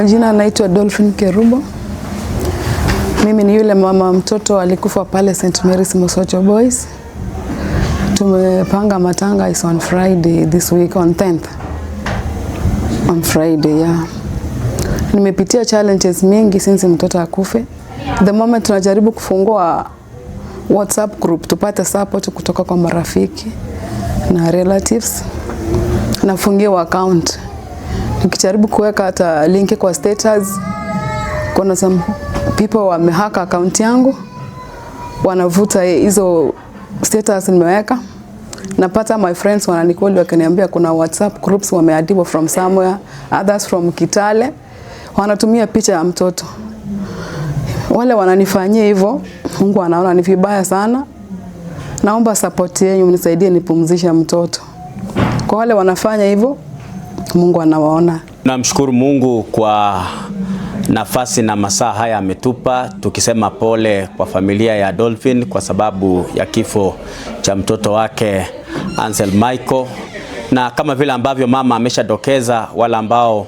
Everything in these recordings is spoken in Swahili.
Jina naitwa Dolphin Kerubo. Mimi ni yule mama mtoto alikufa pale St. Mary's Mosocho Boys. Tumepanga matanga is on Friday this week on 10th. On Friday, yeah. Nimepitia challenges mingi since mtoto akufe. The moment tunajaribu kufungua WhatsApp group tupate support kutoka kwa marafiki na relatives. Nafungiwa account. Nikijaribu kuweka hata link kwa status, kuna some people wamehack account yangu, wanavuta hizo status nimeweka. Napata my friends wananicall wakiniambia kuna WhatsApp groups wameadiwa from somewhere, others from Kitale, wanatumia picha ya mtoto. Wale wananifanyia hivyo, Mungu anaona ni vibaya sana. Naomba support yenu mnisaidie nipumzishe mtoto. Kwa wale wanafanya hivyo, Mungu anawaona. Namshukuru Mungu kwa nafasi na masaa haya ametupa, tukisema pole kwa familia ya Dolphin kwa sababu ya kifo cha mtoto wake Ansel Michael. Na kama vile ambavyo mama ameshadokeza, wala ambao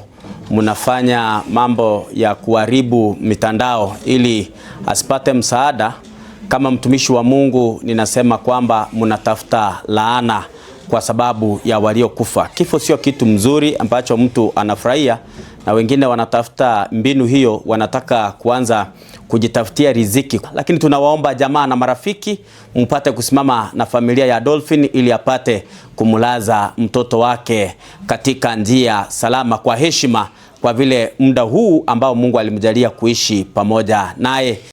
mnafanya mambo ya kuharibu mitandao ili asipate msaada, kama mtumishi wa Mungu ninasema kwamba mnatafuta laana kwa sababu ya waliokufa. Kifo sio kitu mzuri ambacho mtu anafurahia, na wengine wanatafuta mbinu hiyo, wanataka kuanza kujitafutia riziki. Lakini tunawaomba jamaa na marafiki mpate kusimama na familia ya Dolphin ili apate kumlaza mtoto wake katika njia salama, kwa heshima, kwa vile muda huu ambao Mungu alimjalia kuishi pamoja naye.